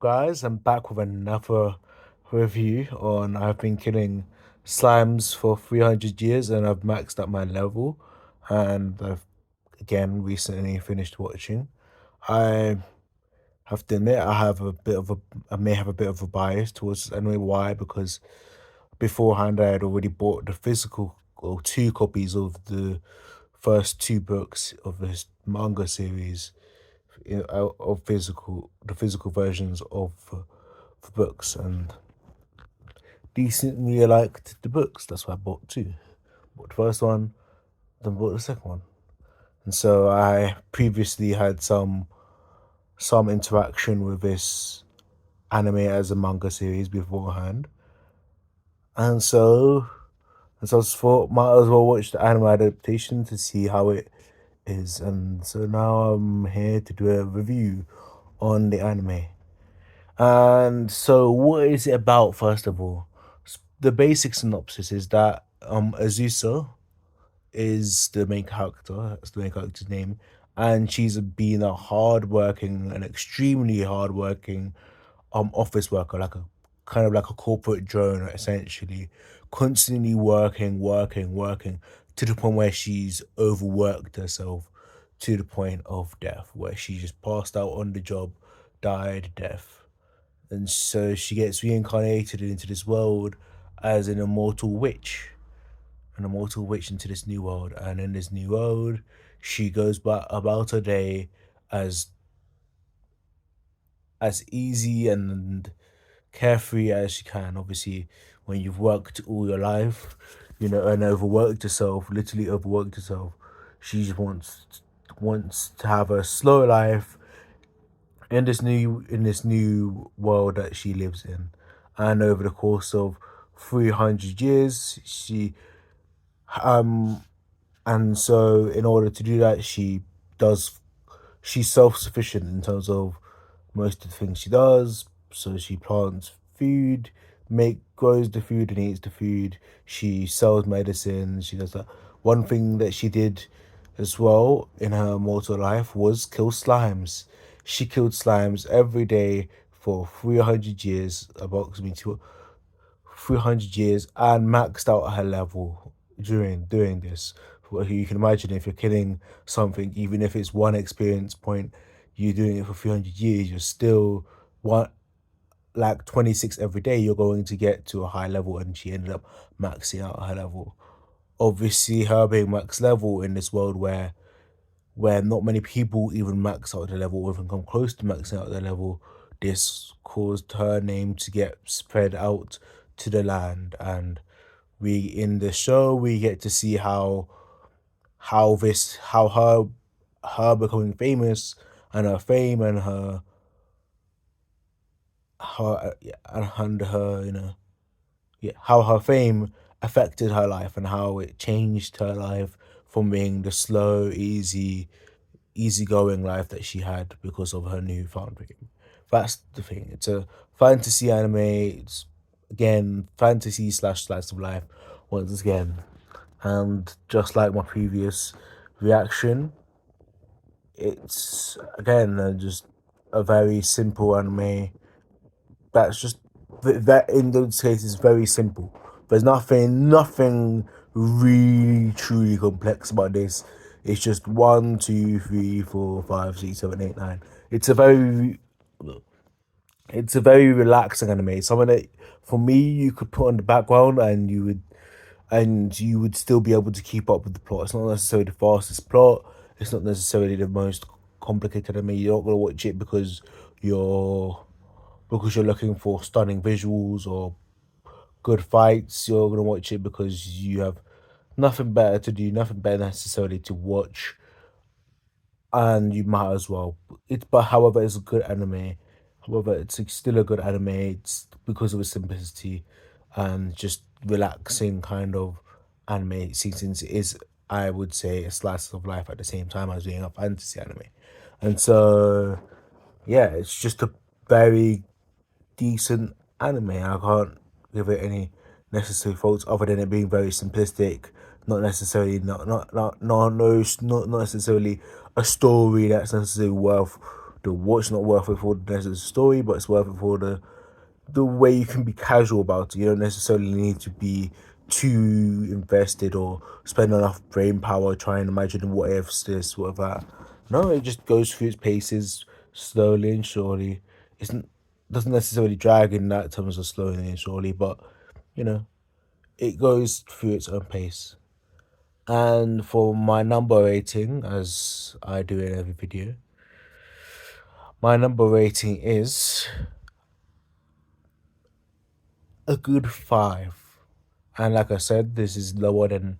Guys, I'm back with another review on I've been killing slimes for 300 years and I've maxed out my level and I've again recently finished watching. I have to admit I may have a bit of a bias towards this anime. Why? Because beforehand I had already bought the physical or two copies of the first two books of this manga series of physical versions of the books and decently liked the books. That's why I bought two. Bought the first one, then bought the second one. And so I previously had some interaction with this anime as a manga series beforehand. And so I just thought might as well watch the anime adaptation to see how it is. And so now I'm here to do a review on the anime. And so, what is it about, first of all? The basic synopsis is that Azusa is the main character, that's the main character's name, and she's been a hardworking, an extremely hardworking office worker, like a kind of like a corporate drone, essentially, constantly working, to the point where she's overworked herself to the point of death, where she just passed out on the job, died death, and so she gets reincarnated into this world as an immortal witch into this new world. And in this new world, she goes about her day as easy and carefree as she can. Obviously, when you've worked all your life, and overworked yourself, literally overworked yourself, she just wants to have a slow life in this new world that she lives in. And over the course of 300 years, um and so in order to do that, does she's self-sufficient in terms of most of the things she does. So she plants food, make grows the food and eats the food. She sells medicine. She does that. One thing that she did as well in her mortal life was kill slimes. She killed slimes every day for 300 years, approximately 300 years, and maxed out her level during doing this. Well, you can imagine if you're killing something, even if it's one experience point, you're doing it for 300 years, you're still one like 26 every day, you're going to get to a high level, and she ended up maxing out her level. Obviously, her being max level in this world where not many people even max out the level or even come close to maxing out the level, this caused her name to get spread out to the land. And we in the show we get to see how her becoming famous and her fame and her how her fame affected her life and how it changed her life from being the slow, easygoing life that she had because of her newfound fame. That's the thing. It's a fantasy anime. It's again fantasy slash slice of life once again. And just like my previous reaction, it's again just a very simple anime. That's just that in those cases very simple. There's nothing really truly complex about this. It's just one, two, three, four, five, six, seven, eight, nine. It's a very relaxing anime. Something that for me you could put on the background and you would still be able to keep up with the plot. It's not necessarily the fastest plot. It's not necessarily the most complicated anime. You're not gonna watch it you're you're looking for stunning visuals or good fights. You're gonna watch it because you have nothing better to do, nothing better necessarily to watch, and you might as well. However, it's a good anime. However, it's still a good anime. It's because of its simplicity and just relaxing kind of anime. Since it is, I would say, a slice of life at the same time as being a fantasy anime, and so yeah, it's just a very decent anime. I can't give it any necessary faults other than it being very simplistic, not necessarily not necessarily a story that's necessarily worth. the watch, not worth it for the necessary story, but it's worth it for the way you can be casual about it. You don't necessarily need to be too invested or spend enough brain power trying to imagine what ifs this, what if that. No, it just goes through its paces slowly and surely. It doesn't necessarily drag in that terms of slowly and surely, but you know, it goes through its own pace. And for my number rating, as I do in every video, my number rating is a good 5. And like I said, this is lower than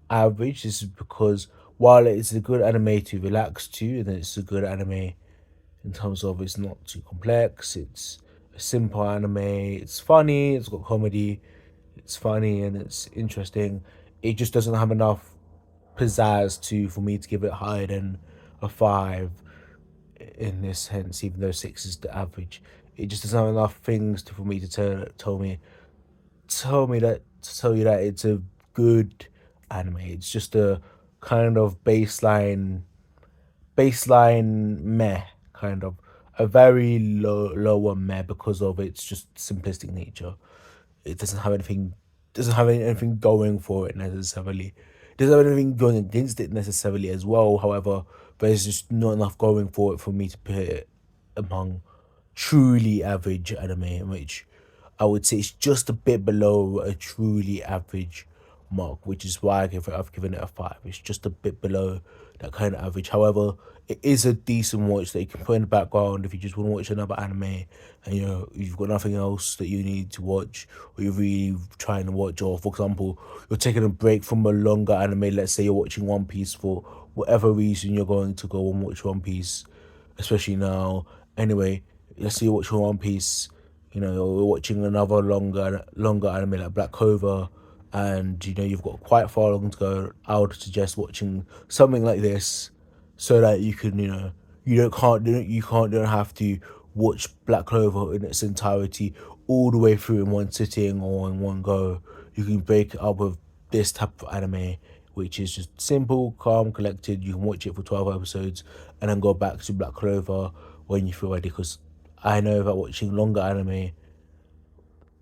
average. This is because while it's a good anime to relax to, and it's a good anime in terms of it's not too complex, it's a simple anime, it's funny, it's got comedy, it's funny and it's interesting. It just doesn't have enough pizzazz to for me to give it higher than a 5 in this sense, even though 6 is the average. It just doesn't have enough things to, for me to tell you that it's a good anime. It's just a kind of baseline meh, kind of a very lower meh because of its just simplistic nature. It doesn't have anything going for it necessarily. It doesn't have anything going against it necessarily as well. However, there's just not enough going for it for me to put it among truly average anime, which I would say is just a bit below a truly average mark, which is why I've given it a 5. It's just a bit below that kind of average. However, it is a decent watch that you can put in the background if you just want to watch another anime and you've got nothing else that you need to watch, or you're really trying to watch, or for example, you're taking a break from a longer anime. Let's say you're watching One Piece for whatever reason, you're going to go and watch One Piece, especially now. Anyway, let's say you're watching One Piece, you're watching another longer anime like Black Clover, and you've got quite far along to go. I would suggest watching something like this, so that you can you don't have to watch Black Clover in its entirety all the way through in one sitting or in one go. You can break it up with this type of anime, which is just simple, calm, collected. You can watch it for 12 episodes and then go back to Black Clover when you feel ready. Because I know that watching longer anime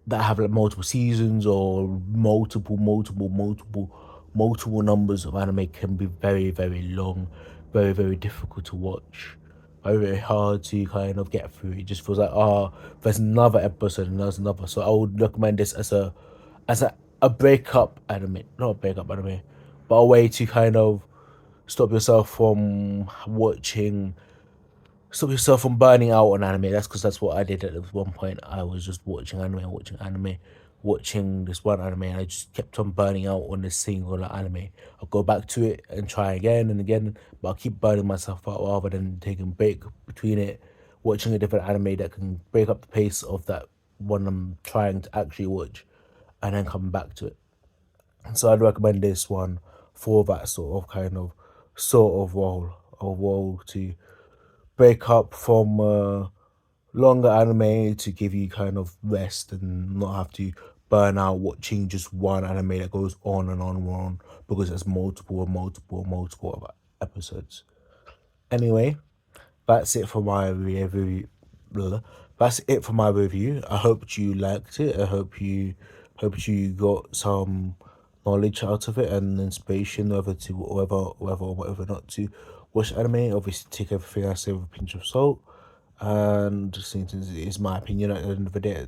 that have like multiple seasons or multiple numbers of anime can be very, very long, very, very difficult to watch, very, very hard to kind of get through. It just feels like, there's another episode and there's another. So I would recommend this as a breakup anime, not a breakup anime, but a way to kind of stop yourself from watching stop yourself from burning out on anime. That's because that's what I did at one point. I was just watching this one anime, and I just kept on burning out on this single anime. I'll go back to it and try again and again, but I'll keep burning myself out rather than taking a break between it, watching a different anime that can break up the pace of that one I'm trying to actually watch, and then come back to it. So I'd recommend this one for that sort of role to break up from longer anime to give you kind of rest and not have to burn out watching just one anime that goes on and on and on because there's multiple episodes. Anyway, that's it for my review. That's it for my review. I hope you liked it. I hope you got some knowledge out of it and inspiration whether or not to watch anime. Obviously, take everything I say with a pinch of salt. And since it is my opinion at the end of the day,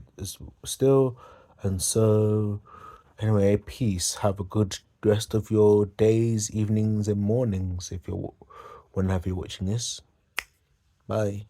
still. And so, anyway, peace. Have a good rest of your days, evenings, and mornings whenever you're watching this. Bye.